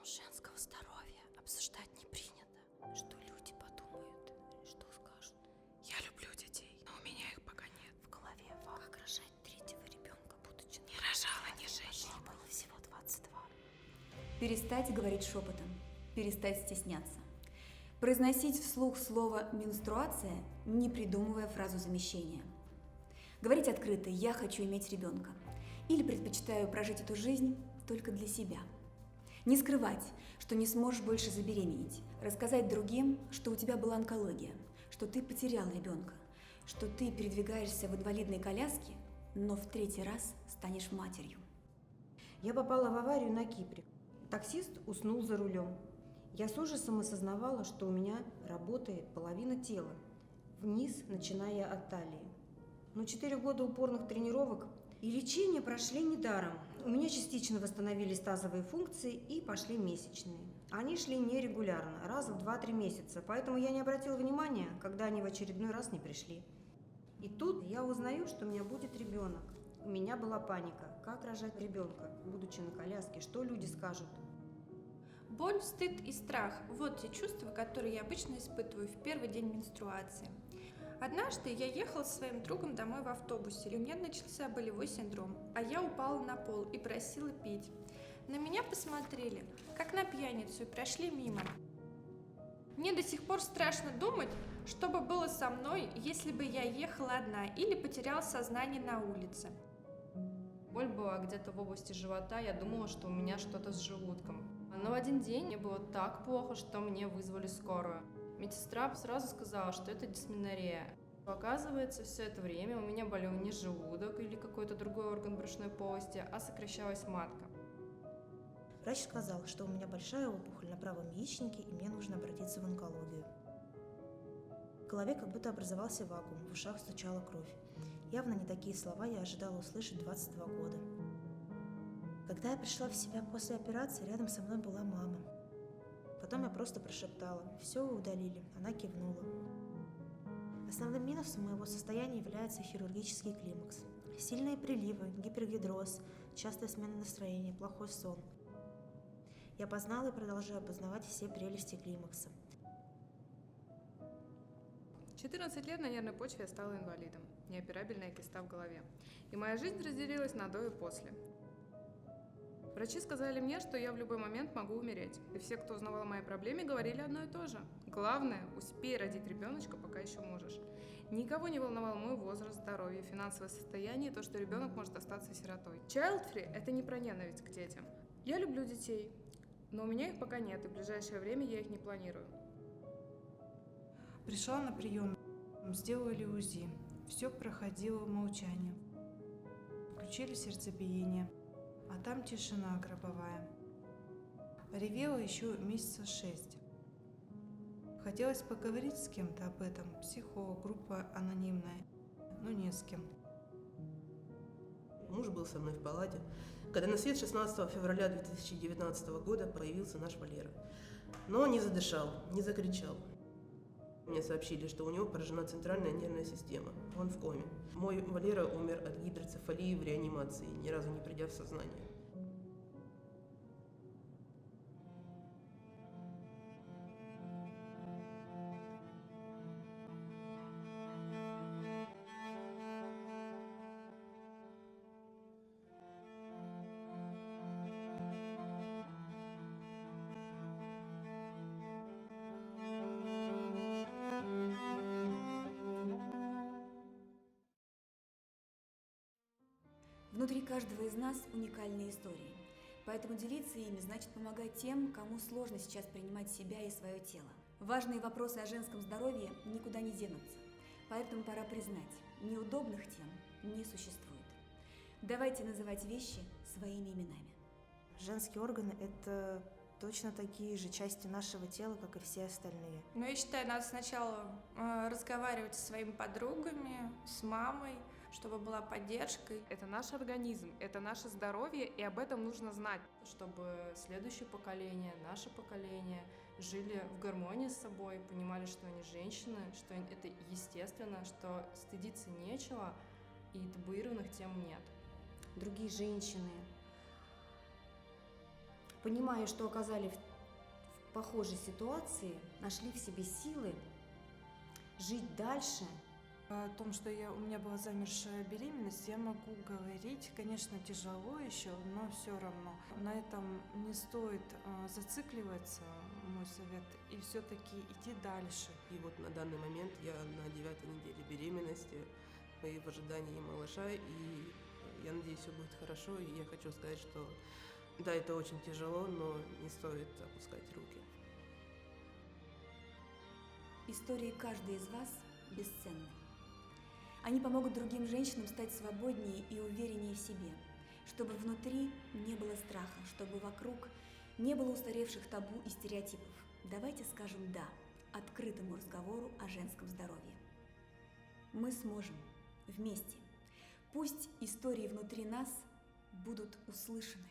женского здоровья обсуждать не принято. Что люди подумают, что скажут. Я люблю детей, но у меня их пока нет. В голове как рожать третьего ребенка, будучи не рожала, не женщина. Мне было всего 22. Перестать говорить шепотом, перестать стесняться. Произносить вслух слово «менструация», не придумывая фразу замещения. Говорить открыто «я хочу иметь ребенка» или предпочитаю прожить эту жизнь только для себя. Не скрывать, что не сможешь больше забеременеть. Рассказать другим, что у тебя была онкология, что ты потерял ребенка, что ты передвигаешься в инвалидной коляске, но в 3-й раз станешь матерью. Я попала в аварию на Кипре. Таксист уснул за рулем. Я с ужасом осознавала, что у меня работает половина тела, вниз, начиная от талии. Но 4 года упорных тренировок и лечения прошли недаром. У меня частично восстановились тазовые функции и пошли месячные. Они шли нерегулярно, раз в 2-3 месяца, поэтому я не обратила внимания, когда они в очередной раз не пришли. И тут я узнаю, что у меня будет ребенок. У меня была паника. Как рожать ребенка, будучи на коляске? Что люди скажут? Боль, стыд и страх – вот те чувства, которые я обычно испытываю в первый день менструации. Однажды я ехала со своим другом домой в автобусе, и у меня начался болевой синдром, а я упала на пол и просила пить. На меня посмотрели, как на пьяницу, и прошли мимо. Мне до сих пор страшно думать, что бы было со мной, если бы я ехала одна или потеряла сознание на улице. Боль была где-то в области живота, я думала, что у меня что-то с желудком. Но в один день мне было так плохо, что мне вызвали скорую. Медсестра сразу сказала, что это дисменорея. Оказывается, все это время у меня болел не желудок или какой-то другой орган брюшной полости, а сокращалась матка. Врач сказал, что у меня большая опухоль на правом яичнике, и мне нужно обратиться в онкологию. В голове как будто образовался вакуум, в ушах стучала кровь. Явно не такие слова я ожидала услышать 22 года. Когда я пришла в себя после операции, рядом со мной была мама. Потом я просто прошептала: «Все, вы удалили». Она кивнула. Основным минусом моего состояния является хирургический климакс. Сильные приливы, гипергидроз, частая смена настроения, плохой сон. Я познала и продолжаю познавать все прелести климакса. 14 лет на нервной почве я стала инвалидом, неоперабельная киста в голове. И моя жизнь разделилась на до и после. Врачи сказали мне, что я в любой момент могу умереть. И все, кто узнавал о моей проблеме, говорили одно и то же. Главное, успей родить ребеночка, пока еще можешь. Никого не волновал мой возраст, здоровье, финансовое состояние и то, что ребенок может остаться сиротой. Child-free – это не про ненависть к детям. Я люблю детей, но у меня их пока нет, и в ближайшее время я их не планирую. Пришла на прием, сделали УЗИ. Все проходило в молчании. Включили сердцебиение, а там тишина гробовая. Ревела еще месяца 6. Хотелось поговорить с кем-то об этом, психолог, группа анонимная, но не с кем. Муж был со мной в палате, когда на свет 16 февраля 2019 года появился наш Валера. Но он не задышал, не закричал. Мне сообщили, что у него поражена центральная нервная система. Он в коме. Мой Валера умер от гидроцефалии в реанимации, ни разу не придя в сознание. Внутри каждого из нас уникальные истории, поэтому делиться ими значит помогать тем, кому сложно сейчас принимать себя и свое тело. Важные вопросы о женском здоровье никуда не денутся, поэтому пора признать, неудобных тем не существует. Давайте называть вещи своими именами. Женские органы – это точно такие же части нашего тела, как и все остальные. Но я считаю, надо сначала разговаривать со своими подругами, с мамой, чтобы была поддержка. Это наш организм, это наше здоровье, и об этом нужно знать. Чтобы следующее поколение, наше поколение жили в гармонии с собой, понимали, что они женщины, что это естественно, что стыдиться нечего, и табуированных тем нет. Другие женщины понимая, что оказались в похожей ситуации, нашли в себе силы жить дальше. О том, что у меня была замершая беременность, я могу говорить. Конечно, тяжело еще, но все равно. На этом не стоит зацикливаться, мой совет, и все-таки идти дальше. И вот на данный момент я на 9-й неделе беременности, и в ожидании малыша, и я надеюсь, все будет хорошо. И я хочу сказать, что да, это очень тяжело, но не стоит опускать руки. Истории каждой из вас бесценны. Они помогут другим женщинам стать свободнее и увереннее в себе, чтобы внутри не было страха, чтобы вокруг не было устаревших табу и стереотипов. Давайте скажем «да» открытому разговору о женском здоровье. Мы сможем вместе. Пусть истории внутри нас будут услышаны.